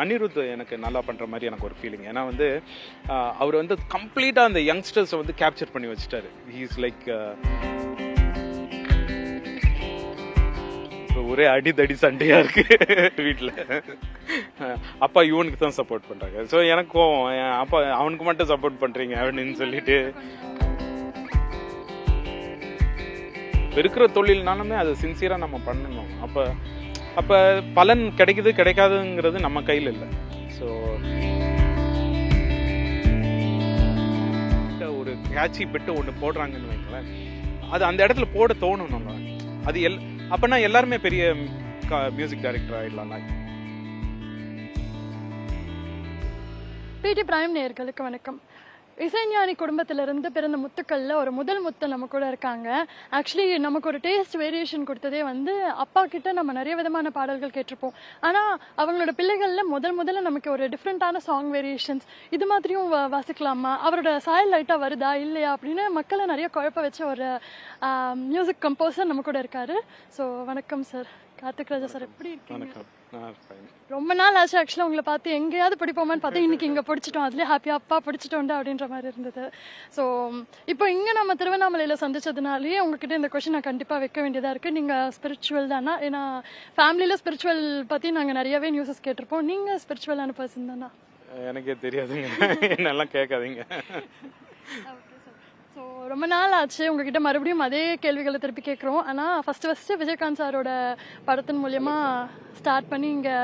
அனிருத் எனக்கு நல்லா பண்ணுற மாதிரி எனக்கு ஒரு ஃபீலிங். ஏன்னா வந்து அவர் வந்து கம்ப்ளீட்டாக அந்த யங்ஸ்டர்ஸை வந்து கேப்சர் பண்ணி வச்சுட்டாரு. ஹீஸ் லைக் ஒரே அடிதடி சண்டையா இருக்கு வீட்டில். அப்பா இவனுக்கு தான் சப்போர்ட் பண்றாங்க. ஸோ எனக்கு கோவம், அப்பா அவனுக்கு மட்டும் சப்போர்ட் பண்றீங்க அப்படின்னு சொல்லிட்டு. இருக்கிற தொழில்னாலுமே அதை சின்சியரா நம்ம பண்ணணும். அப்ப பலன் கிடைக்குது கிடைக்காதுங்கிறது நம்ம கையில் இல்லை. ஸோ ஒரு கேட்சி பெட்டு ஒன்று போடுறாங்கன்னு வைங்களேன், அது அந்த இடத்துல போட தோணணும். அது அப்பனா எல்லாருமே பெரிய மியூசிக் டைரக்டர் ஆயிடலாம். பிடி பிரைம் நேயர்களுக்கு வணக்கம். இசைஞானி குடும்பத்திலிருந்து பிறந்த முத்துக்கள்ல ஒரு முதல் முத்து நம்ம கூட இருக்காங்க. ஆக்சுவலி நமக்கு ஒரு டேஸ்ட் வேரியேஷன் கொடுத்ததே வந்து அப்பா கிட்ட நம்ம நிறைய விதமான பாடல்கள் கேட்டிருப்போம். ஆனா அவங்களோட பிள்ளைகள்ல முதல்ல நமக்கு ஒரு டிஃப்ரெண்டான சாங் வேரியேஷன்ஸ் இது மாதிரியும் வாசிக்கலாமா, அவரோட சாயல் லைட்டா வருதா இல்லையா அப்படின்னு மக்களை நிறைய குழப்ப வச்ச ஒரு மியூசிக் கம்போசர் நம்ம கூட இருக்காரு. ஸோ வணக்கம் சார். கார்த்திக் ராஜா சார், எப்படி இருக்கீங்க? ரொம்ப நாள் ஆச்சு ஆக்சுவலா உங்களை பார்த்து. எங்கேயாவது பிடிப்போமான்னு பார்த்தா இன்னைக்கு இங்க பிடிச்சிட்டோம், அதுலயே ஹாப்பியா அப்பா பிடிச்சிட்டோண்டா அப்படின்ற மாதிரி இருந்தது. ஸோ இப்போ இங்க நம்ம திருவண்ணாமலையில சந்திச்சதுனாலேயே உங்ககிட்ட இந்த கொஸ்டின் நான் கண்டிப்பா வைக்க வேண்டியதா இருக்கு. நீங்க ஸ்பிரிச்சுவல் தானா? ஏன்னா ஃபேமிலியில ஸ்பிரிச்சுவல் பத்தி நாங்க நிறையவே நியூஸஸ் கேட்டிருப்போம். நீங்க ஸ்பிரிச்சுவலான பர்சன் தானா? எனக்கே தெரியாதுங்க, என்னெல்லாம் கேட்காதீங்க. ஸோ ரொம்ப நாள் ஆச்சு உங்ககிட்ட மறுபடியும் அதே கேள்விகளை திருப்பி கேட்குறோம். ஆனால் ஃபர்ஸ்ட் விஜயகாந்த் சாரோட படத்தின் மூலயமா ஸ்டார்ட் பண்ணி இங்கே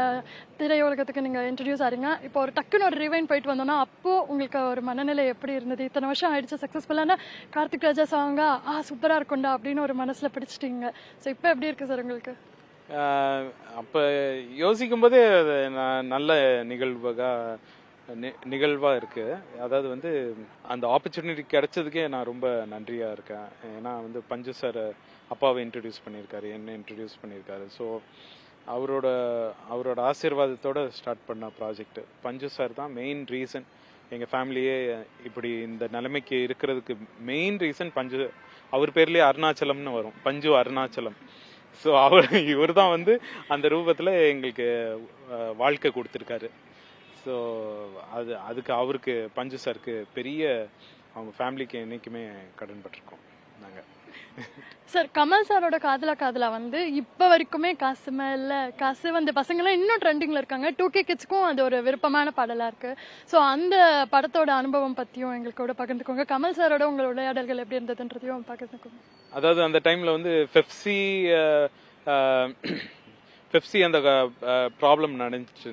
திரையுலகத்துக்கு நீங்கள் இன்ட்ரடியூஸ் ஆறீங்க. இப்போ ஒரு டக்குன்னு ஒரு ரிவைன் போயிட்டு வந்தோம்னா அப்போது உங்களுக்கு ஒரு மனநிலை எப்படி இருந்தது? இத்தனை வருஷம் ஆயிடுச்சு, சக்ஸஸ்ஃபுல்லான கார்த்திக் ராஜா சாங்கா சூப்பராக இருக்கும்டா அப்படின்னு ஒரு மனசில் பிடிச்சிட்டீங்க. ஸோ இப்போ எப்படி இருக்குது சார் உங்களுக்கு? அப்போ யோசிக்கும் போதே நல்ல நிகழ்வா இருக்கு. அதாவது வந்து அந்த ஆப்பர்ச்சுனிட்டி கிடைச்சதுக்கே நான் ரொம்ப நன்றியா இருக்கேன். ஏன்னா வந்து பஞ்சு சார் அப்பாவை இன்ட்ரடியூஸ் பண்ணியிருக்காரு, என்ன இன்ட்ரடியூஸ் பண்ணியிருக்காரு. ஸோ அவரோட ஆசீர்வாதத்தோட ஸ்டார்ட் பண்ண ப்ராஜெக்ட். பஞ்சு சார் தான் மெயின் ரீசன். எங்கள் ஃபேமிலியே இப்படி இந்த நிலைமைக்கு இருக்கிறதுக்கு மெயின் ரீசன் பஞ்சு. அவர் பேர்லேயே அருணாச்சலம்னு வரும், பஞ்சு அருணாச்சலம். ஸோ இவர் தான் வந்து அந்த ரூபத்தில் எங்களுக்கு வாழ்க்கை கொடுத்துருக்காரு. ஸோ அதுக்கு அவருக்கு பஞ்சு சாருக்கு பெரிய, அவங்க ஃபேமிலிக்கு என்னைக்குமே கடன்பட்டிருக்கோம் நாங்கள். சார், கமல் சாரோட காதலா வந்து இப்போ வரைக்குமே காசு மேல காசு வந்து பசங்களாம் இன்னும் ட்ரெண்டிங்ல இருக்காங்க. 2K கிட்ஸ்க்கும் அது ஒரு விருப்பமான பாடலா இருக்கு. ஸோ அந்த படத்தோட அனுபவம் பத்தியும் எங்களுக்கூட பகிர்ந்துக்கோங்க. கமல் சாரோட உங்களோட விளையாடல்கள் எப்படி இருந்ததுன்றதையும் பகிர்ந்துக்கோங்க. அதாவது அந்த டைம்ல வந்து பெப்சி அந்த ப்ராப்ளம் நடந்துச்சு.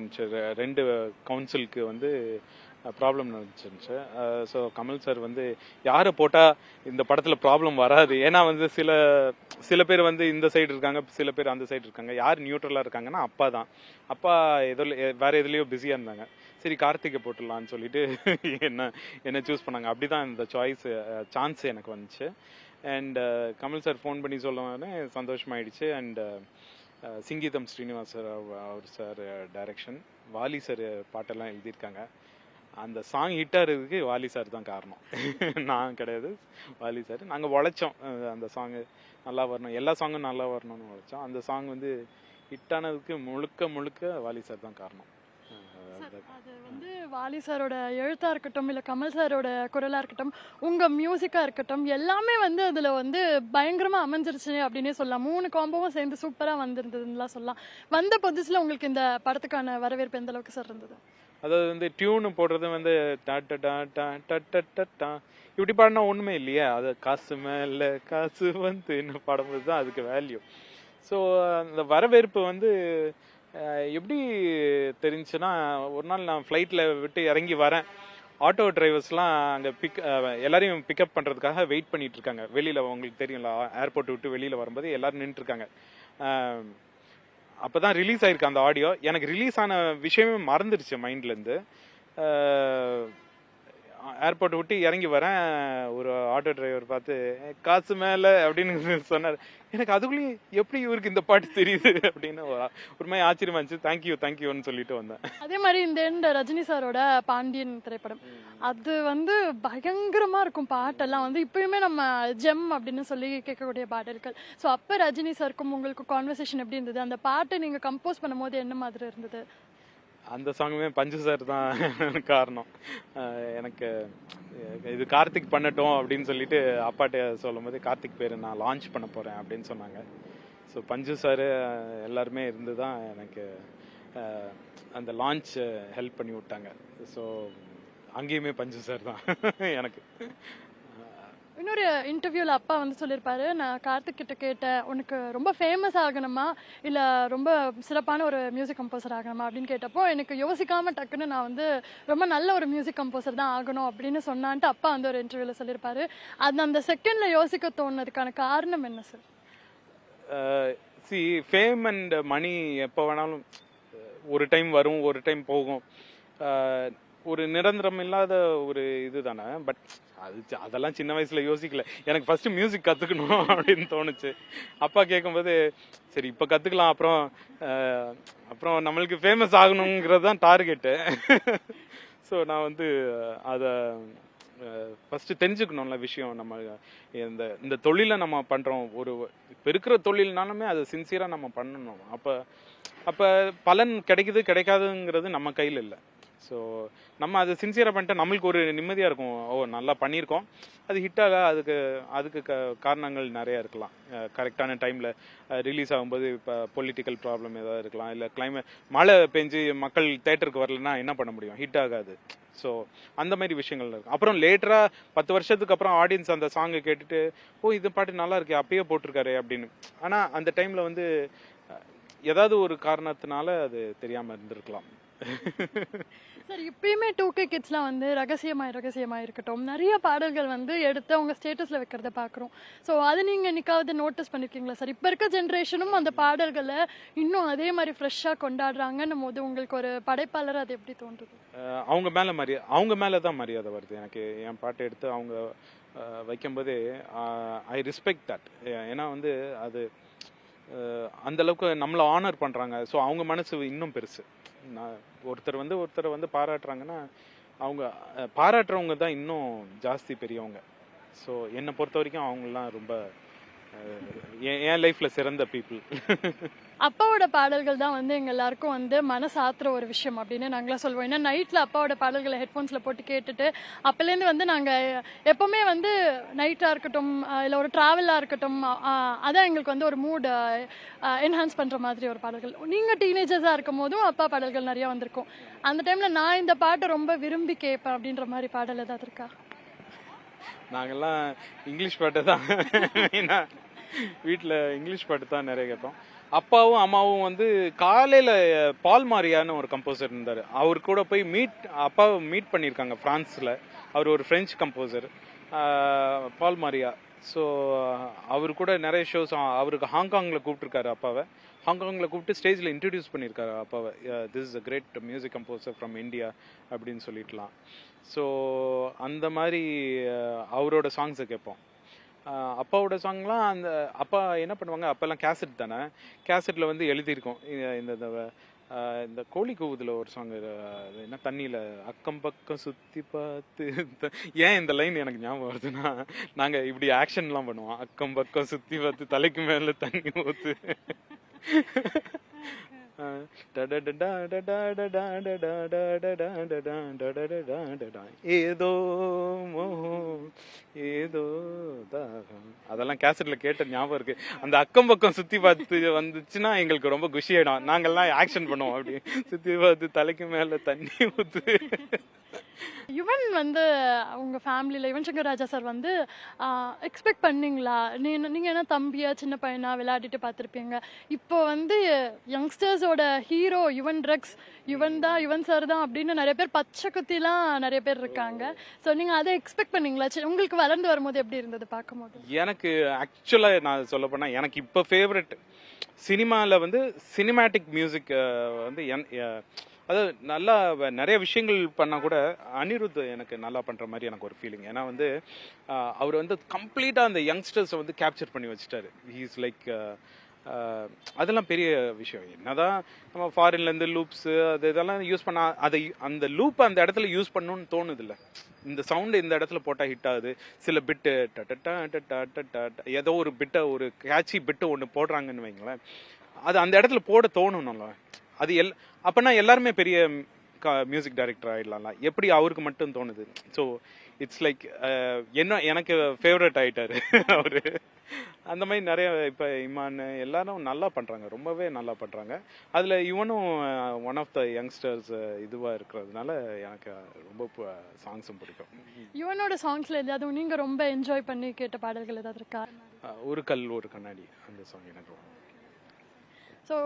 2 கவுன்சிலுக்கு வந்து ப்ராப்ளம் நடந்துச்சு. ஸோ கமல் சார் வந்து யாரை போட்டால் இந்த படத்தில் ப்ராப்ளம் வராது, ஏன்னா வந்து சில பேர் வந்து இந்த சைடு இருக்காங்க, சில பேர் அந்த சைடு இருக்காங்க. யார் நியூட்ரலாக இருக்காங்கன்னா அப்பா தான். அப்பா வேற எதுலேயோ பிஸியாக இருந்தாங்க. சரி கார்த்திகை போட்டுடலான்னு சொல்லிட்டு என்ன சூஸ் பண்ணாங்க. அப்படி தான் இந்த சான்ஸ் எனக்கு வந்துச்சு. அண்ட் கமல் சார் ஃபோன் பண்ணி சொல்லுவானே சந்தோஷமாயிடுச்சு. அண்ட் சிங்கீதம் ஸ்ரீனிவாஸ் சார், அவர் சார் டைரக்ஷன், வாலி சார் பாட்டெல்லாம் எழுதியிருக்காங்க. அந்த சாங் ஹிட் ஆகிறதுக்கு வாலி சார் தான் காரணம், நான் கிடையாது. வாலி சார். நாங்கள் உழைச்சோம் அந்த சாங்கு நல்லா வரணும், எல்லா சாங்கும் நல்லா வரணும்னு உழைச்சோம். அந்த சாங் வந்து ஹிட் ஆனதுக்கு முழுக்க வாலி சார் தான் காரணம். அது வந்து வாலி சாரோட எழுத்தா இருக்கட்டும், இல்லை கமல் சாரோட குரலா இருக்கட்டும், உங்க மியூசிக்கா இருக்கட்டும், எல்லாமே வந்து அதுல வந்து பயங்கரமா அமைஞ்சிருச்சு அப்படின்னே சொல்லலாம். 3 காம்போவும் சேர்ந்து சூப்பரா வந்திருந்ததுலாம் சொல்லலாம். வந்த புதுசுல உங்களுக்கு இந்த படத்துக்கான வரவேற்பு எந்த அளவுக்கு சார் இருந்தது? அதாவது வந்து டியூன் போடுறது வந்து இப்படி பாடினா ஒண்ணுமே இல்லையா, அது காசு மேல காசு வந்து பாடும்போது தான் அதுக்கு வேல்யூ. ஸோ அந்த வரவேற்பு வந்து எப்படி தெரிஞ்சுன்னா, ஒரு நாள் நான் ஃப்ளைட்டில் விட்டு இறங்கி வரேன். ஆட்டோ டிரைவர்ஸ்லாம் அங்கே எல்லாரையும் பிக்கப் பண்ணுறதுக்காக வெயிட் பண்ணிட்டு இருக்காங்க வெளியில். உங்களுக்கு தெரியுங்களா, ஏர்போர்ட் விட்டு வெளியில் வரும்போது எல்லாரும் நின்றுருக்காங்க. அப்போ தான் ரிலீஸ் ஆயிருக்கு அந்த ஆடியோ. எனக்கு ரிலீஸ் ஆன விஷயமே மறந்துடுச்சு மைண்ட்லேருந்து. ஏர்போர்ட் விட்டு இறங்கி வரேன், ஒரு ஆட்டோ டிரைவர் பார்த்து காசு மேலே அப்படின்னு சொன்னார். எனக்கு அதுக்குள்ளேயும் எப்படி இவருக்கு இந்த பாட்டு தெரியுது அப்படின்னு ஒரு மாதிரி ஆச்சரியமா இருந்துச்சு. தேங்க்யூன்னு சொல்லிட்டு வந்தேன். அதே மாதிரி இந்த ரஜினி சாரோட பாண்டியன் திரைப்படம், அது வந்து பயங்கரமா இருக்கும். பாட்டெல்லாம் வந்து இப்பயுமே நம்ம ஜெம் அப்படின்னு சொல்லி கேட்கக்கூடிய பாடல்கள். ஸோ அப்போ ரஜினி சாருக்கும் உங்களுக்கு கான்வர்சேஷன் எப்படி இருந்தது? அந்த பாட்டை நீங்க கம்போஸ் பண்ணும் போது என்ன மாதிரி இருந்தது? அந்த சாங்குமே பஞ்சு சார் தான் காரணம். எனக்கு இது கார்த்திக் பண்ணட்டும் அப்படின்னு சொல்லிட்டு அப்பாட்ட சொல்லும் போது கார்த்திக் பேர் நான் லான்ச் பண்ண போகிறேன் அப்படின்னு சொன்னாங்க. ஸோ பஞ்சு சார் எல்லாருமே இருந்து தான் எனக்கு அந்த லான்ச் ஹெல்ப் பண்ணி விட்டாங்க. ஸோ அங்கேயுமே பஞ்சு சார் தான் எனக்கு. இன்னொரு இன்டர்வியூல அப்பா வந்து சொல்லியிருப்பாரு, நான் கார்த்திக் கிட்ட கேட்டேன், உனக்கு ரொம்ப ஃபேமஸ் ஆகணுமா இல்ல ரொம்ப சிறப்பான ஒரு மியூசிக் கம்போசர் ஆகணுமா அப்படின்னு கேட்டப்போ எனக்கு யோசிக்காம டக்குன்னு நான் வந்து ரொம்ப நல்ல ஒரு மியூசிக் கம்போசர் தான் ஆகணும் அப்படின்னு சொன்னான்ட்டு அப்பா வந்து ஒரு இன்டர்வியூல சொல்லியிருப்பாரு. அது அந்த செகண்ட்ல யோசிக்க தோணுனதுக்கான காரணம் என்ன sir? C fame and money எப்போ வேணாலும் ஒரு டைம் வரும், ஒரு டைம் போகும். ஒரு நிரந்தரம் இல்லாத ஒரு இது தானே. பட் அதெல்லாம் சின்ன வயசுல யோசிக்கல. எனக்கு ஃபர்ஸ்ட் மியூசிக் கத்துக்கணும் அப்படின்னு தோணுச்சு. அப்பா கேட்கும்போது சரி இப்ப கத்துக்கலாம், அப்புறம் நம்மளுக்கு ஃபேமஸ் ஆகணுங்கிறது தான் டார்கெட்டு. ஸோ நான் வந்து அதை ஃபர்ஸ்ட் தெரிஞ்சுக்கணும்ல விஷயம். நம்ம இந்த தொழிலை நம்ம பண்றோம், ஒரு இப்போ இருக்கிற தொழில்னாலுமே அதை சின்சியரா நம்ம பண்ணணும். அப்ப பலன் கிடைக்குது கிடைக்காதுங்கிறது நம்ம கையில் இல்லை. ஸோ நம்ம அதை சின்சியராக பண்ணிட்டு நம்மளுக்கு ஒரு நிம்மதியாக இருக்கும். ஓ நல்லா பண்ணியிருக்கோம், அது ஹிட்டாக அதுக்கு காரணங்கள் நிறையா இருக்கலாம். கரெக்டான டைமில் ரிலீஸ் ஆகும்போது இப்போ பொலிட்டிக்கல் ப்ராப்ளம் ஏதாவது இருக்கலாம், இல்லை கிளைமேட் மழை பெஞ்சு மக்கள் தேட்டருக்கு வரலன்னா என்ன பண்ண முடியும், ஹிட் ஆகாது. ஸோ அந்த மாதிரி விஷயங்கள் இருக்கும். அப்புறம் லேட்டராக 10 வருஷத்துக்கு அப்புறம் ஆடியன்ஸ் அந்த சாங்கை கேட்டுட்டு ஓ இது பாட்டு நல்லா இருக்கே அப்பயே போட்டிருக்காரு அப்படின்னு. ஆனால் அந்த டைமில் வந்து ஏதாவது ஒரு காரணத்தினால அது தெரியாமல் இருந்திருக்கலாம். சார் இப்பயுமே 2K கிட்ஸ்லாம் வந்து ரகசியமா இருக்கட்டும் நிறைய பாடல்கள் வந்து எடுத்து அவங்க ஸ்டேட்டஸ்ல வைக்கிறத பாக்குறோம். ஸோ அது நீங்க என்னைக்காவது நோட்டீஸ் பண்ணிருக்கீங்களா சார்? இப்ப இருக்க ஜென்ரேஷனும் அந்த பாடல்களை இன்னும் அதே மாதிரி ஃப்ரெஷ்ஷா கொண்டாடுறாங்கன்னும் போது உங்களுக்கு ஒரு படைப்பாளர் அது எப்படி தோன்றுது? அவங்க மேலதான் மரியாதை வருது எனக்கு. என் பாட்டை எடுத்து அவங்க வைக்கும்போது ஐ ரெஸ்பெக்ட் தட். ஏன்னா வந்து அது அந்த அளவுக்கு நம்மளை ஆனர் பண்றாங்க. ஸோ அவங்க மனசு இன்னும் பெருசு. ஒருத்தரை வந்து பாராட்டுறாங்கன்னா அவங்க பாராட்டுறவங்க தான் இன்னும் ஜாஸ்தி பெரியவங்க. ஸோ என்னை பொறுத்த வரைக்கும் அவங்கெல்லாம் ரொம்ப என் லைஃப்ல சிறந்த பீப்புள். அப்பாவோட பாடல்கள் தான் வந்து எங்க எல்லாருக்கும் வந்து மனசாத்துற ஒரு விஷயம் அப்படின்னு நாங்களாம் சொல்லுவோம். ஏன்னா நைட்ல அப்பாவோட பாடல்களை ஹெட்ஃபோன்ஸ்ல போட்டு கேட்டுட்டு அப்பலேருந்து வந்து நாங்க எப்பவுமே வந்து நைட்டா இருக்கட்டும் இல்ல ஒரு டிராவலா இருக்கட்டும் அதான் எங்களுக்கு வந்து ஒரு மூட் என்ஹான்ஸ் பண்ற மாதிரி ஒரு பாடல்கள். நீங்க டீனேஜர்ஸா இருக்கும் போதும் அப்பா பாடல்கள் நிறைய வந்திருக்கும். அந்த டைம்ல நான் இந்த பாட்டை ரொம்ப விரும்பி கேட்பேன் அப்படின்ற மாதிரி பாடல் ஏதாவது இருக்கா? நாங்கெல்லாம் இங்கிலீஷ் பாட்டு தான் வீட்டில் இங்கிலீஷ் பாட்டு தான் நிறைய கேட்போம். அப்பாவும் அம்மாவும் வந்து காலையில பால் மாரியான்னு ஒரு கம்போசர் இருந்தாரு, அவர் கூட போய் அப்பாவை மீட் பண்ணியிருக்காங்க பிரான்ஸ்ல. அவர் ஒரு பிரெஞ்சு கம்போசர் பால் மாரியா. ஸோ அவரு கூட நிறைய ஷோஸ் அவருக்கு ஹாங்காங்ல கூப்பிட்டுருக்காரு அப்பாவை. ஹாங்காங்ல கூப்பிட்டு ஸ்டேஜ்ல இன்ட்ரடியூஸ் பண்ணியிருக்காரு அப்பாவை. This is a great music composer from India அப்படின்னு சொல்லிடலாம். ஸோ அந்த மாதிரி அவரோட சாங்ஸை கேட்போம். அப்பாவோட சாங்லாம் அந்த அப்பா என்ன பண்ணுவாங்க, அப்பெல்லாம் கேசட் தானே, கேசட்ல வந்து எழுதியிருக்கோம். இந்த கோழி கூவுதுல ஒரு சாங் என்ன தண்ணியில அக்கம் பக்கம் சுத்தி பார்த்து ஏன் இந்த லைன் எனக்கு ஞாபகம் வருதுன்னா, நாங்க இப்படி ஆக்ஷன்லாம் பண்ணுவோம், அக்கம் பக்கம் சுத்தி பார்த்து தலைக்கு மேல தண்ணி ஊத்து ஏதோ ஏதோ தாகம், அதெல்லாம் கேசட்ல கேட்ட ஞாபகம் இருக்கு. அந்த அக்கம் பக்கம் சுத்தி பார்த்து வந்துச்சுன்னா எங்களுக்கு ரொம்ப குஷி ஆயிடும். நாங்கெல்லாம் ஆக்ஷன் பண்ணுவோம், அப்படி சுத்தி பார்த்து தலைக்கு மேல தண்ணி ஊத்து. யுவன் வந்து உங்க ஃபேமிலியில யுவன் சங்கர் ராஜா சார் வந்து எக்ஸ்பெக்ட் பண்ணீங்களா? நீங்க என்ன தம்பியா சின்ன பையனா விளையாடிட்டு பார்த்துருப்பீங்க. இப்போ வந்து யங்ஸ்டர்ஸோட hero Yuvan drugs, Yuvan sir தான் அப்படின்னு நிறைய பேர் பச்சை குத்திலாம் நிறைய பேர் இருக்காங்க. ஸோ நீங்க அதை எக்ஸ்பெக்ட் பண்ணீங்களா? உங்களுக்கு வளர்ந்து வரும்போது எப்படி இருந்தது பார்க்கும்போது? எனக்கு ஆக்சுவலா நான் சொல்ல போனா எனக்கு இப்போ ஃபேவரட் சினிமாவில் வந்து சினிமேட்டிக் மியூசிக் வந்து அதாவது நல்லா நிறைய விஷயங்கள் பண்ணால் கூட அனிருத் எனக்கு நல்லா பண்ணுற மாதிரி எனக்கு ஒரு ஃபீலிங். ஏன்னா வந்து அவர் வந்து கம்ப்ளீட்டாக அந்த யங்ஸ்டர்ஸை வந்து கேப்சர் பண்ணி வச்சுட்டாரு. ஹீஸ் லைக் அதெல்லாம் பெரிய விஷயம். என்னதான் நம்ம ஃபாரின்லேருந்து லூப்ஸு இதெல்லாம் யூஸ் பண்ண அந்த லூப்பை அந்த இடத்துல யூஸ் பண்ணணும்னு தோணுது இல்லை. இந்த சவுண்டு இந்த இடத்துல போட்டால் ஹிட் ஆகுது. சில பிட்டு ஏதோ ஒரு பிட்டை ஒரு கேட்சி பிட்டு ஒன்று போடுறாங்கன்னு வைங்களேன், அது அந்த இடத்துல போட தோணணும்ல. அது அப்பனா எல்லாருமே பெரிய மியூசிக் டைரக்டர் ஆயிடலாம்ல, எப்படி அவருக்கு மட்டும் தோணுது? ஸோ இட்ஸ் லைக் எனக்கு ஃபேவரட் ஆயிட்டாரு அவரு. அந்த மாதிரி நிறைய இப்போ இமான் எல்லாரும் நல்லா பண்றாங்க, ரொம்பவே நல்லா பண்றாங்க. அதுல இவனும் ஒன் ஆஃப் த யங்ஸ்டர்ஸ் இதுவா இருக்கிறதுனால எனக்கு ரொம்ப சாங்ஸும் பிடிக்கும். யுவனோட சாங்ஸ்ல ஏதாவது நீங்க ரொம்ப என்ஜாய் பண்ணி கேட்ட பாடல்கள் ஏதாவது இருக்கா? ஒரு கல் ஒரு கண்ணாடி அந்த சாங் எனக்கு ரொம்ப. ஸோ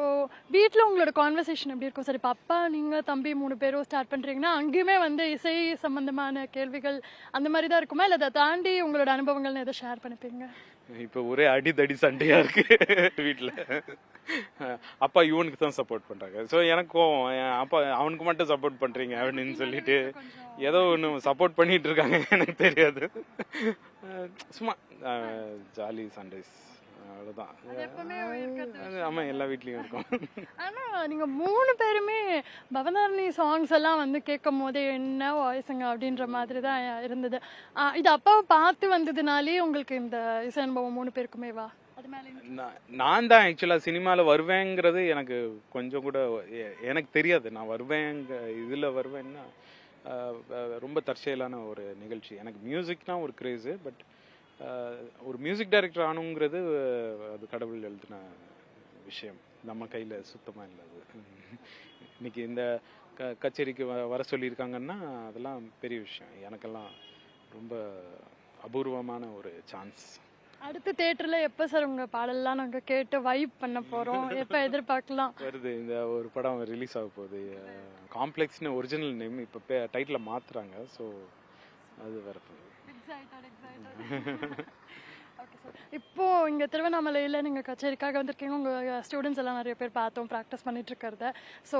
வீட்டில் உங்களோட கான்வர்சேஷன் எப்படி இருக்கும் சார்? இப்போ அப்பா நீங்கள் தம்பி 3 பேரும் ஸ்டார்ட் பண்ணுறீங்கன்னா அங்கேயுமே வந்து இசை சம்பந்தமான கேள்விகள் அந்த மாதிரி தான் இருக்குமா, இல்லை அதை தாண்டி உங்களோட அனுபவங்கள்னு எதை ஷேர் பண்ணிப்பீங்க? இப்போ ஒரே அடிதடி சண்டையா இருக்கு வீட்டில். அப்பா இவனுக்கு தான் சப்போர்ட் பண்றாங்க. ஸோ எனக்கும் அப்பா அவனுக்கு மட்டும் சப்போர்ட் பண்றீங்க அப்படின்னு சொல்லிட்டு ஏதோ ஒன்று சப்போர்ட் பண்ணிட்டு இருக்காங்க, எனக்கு தெரியாது. சும்மா ஜாலி சண்டைஸ் அவ்வளோதான். ஆமா எல்லா வீட்லயும் இருக்கும். ஆனா நீங்க 3 பேருமே பவதாரணி சாங்ஸ் எல்லாம் வந்து கேட்கும் போதே என்ன வாய்ஸுங்க அப்படின்ற மாதிரி தான் இருந்தது. இது அப்பாவை பார்த்து வந்ததுனாலே உங்களுக்கு இந்த இசை அனுபவம் 3 பேருக்குமே வா? நான் தான் ஆக்சுவலா சினிமால வருவேங்கிறது எனக்கு கொஞ்சம் கூட எனக்கு தெரியாது. நான் வருவேங்க இதுல வருவேன்னா ரொம்ப தற்செயலான ஒரு நிகழ்ச்சி. எனக்கு மியூசிக்னா ஒரு கிரேஸு, பட் ஒரு மியூசிக் டைரக்டர் ஆனுங்கிறது அது கடவுள் எழுதின விஷயம், நம்ம கையில் சுத்தமாக இல்லை. அது இன்னைக்கு இந்த கச்சேரிக்கு வர சொல்லியிருக்காங்கன்னா அதெல்லாம் பெரிய விஷயம். எனக்கெல்லாம் ரொம்ப அபூர்வமான ஒரு சான்ஸ். அடுத்த தியேட்டர்ல எப்போ சார் உங்க பாடல்லாம் நாங்கள் கேட்டு வைப் பண்ண போறோம்? எப்போ எதிர்பார்க்கலாம்? வருது, இந்த ஒரு படம் ரிலீஸ் ஆக போகுது. காம்ப்ளெக்ஸ்னு ஒரிஜினல் நேம் இப்போ டைட்டில் மாத்துறாங்க. ஸோ அது வரப்போகுது. இப்போ இங்க திருவண்ணாமலையில நீங்க கச்சேரிக்காக வந்திருக்கீங்க, உங்க ஸ்டூடெண்ட்ஸ் எல்லாம் நிறைய பேர் பார்த்தோம் ப்ராக்டிஸ் பண்ணிட்டு இருக்கிறத. ஸோ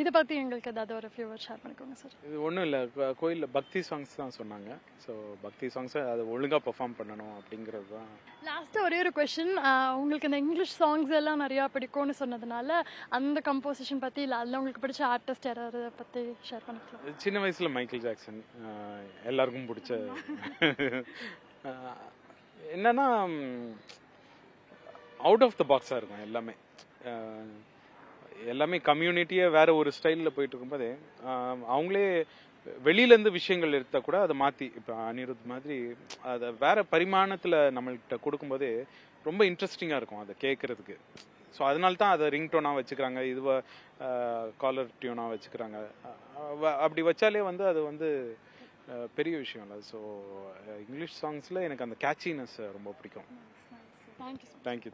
இதை பத்தி எங்களுக்கு ஏதாவது ஒரு ஃபியூ வேர்ட்ஸ் ஷேர் பண்ணிக்கோங்க சார். இது ஒன்றும் இல்லை, கோயிலில் பக்தி சாங்ஸ் தான் சொன்னாங்க. ஸோ பக்தி சாங்ஸை அதை ஒழுங்காக பெர்ஃபார்ம் பண்ணணும் அப்படிங்கிறது தான். லாஸ்ட்டாக ஒரே ஒரு கொஸ்டின், உங்களுக்கு இந்த இங்கிலீஷ் சாங்ஸ் எல்லாம் நிறையா பிடிக்கும்னு சொன்னதுனால அந்த கம்போசிஷன் பற்றி இல்லை அதில் உங்களுக்கு பிடிச்ச ஆர்டிஸ்ட் யாராவது பற்றி ஷேர் பண்ணிக்கலாம்? சின்ன வயசில் மைக்கேல் ஜாக்சன் எல்லாருக்கும் பிடிச்ச. என்னன்னா அவுட் ஆஃப் த பாக்ஸாக இருக்கும் எல்லாமே. எல்லாமே கம்யூனிட்டியே வேற ஒரு ஸ்டைலில் போயிட்டு இருக்கும்போதே அவங்களே வெளியிலேருந்து விஷயங்கள் எடுத்தா கூட அதை மாற்றி, இப்போ அனிருத் மாதிரி அதை வேற பரிமாணத்தில் நம்மள்கிட்ட கொடுக்கும்போதே ரொம்ப இன்ட்ரெஸ்டிங்காக இருக்கும் அதை கேட்கறதுக்கு. ஸோ அதனால தான் அதை ரிங் டோனாக வச்சுக்கிறாங்க, இதுவா காலர் டியூனாக வச்சுக்கிறாங்க. அப்படி வச்சாலே வந்து அது வந்து பெரிய விஷயம் இல்லை. ஸோ இங்கிலீஷ் சாங்ஸில் எனக்கு அந்த கேட்சினஸ் ரொம்ப பிடிக்கும். தேங்க்யூ.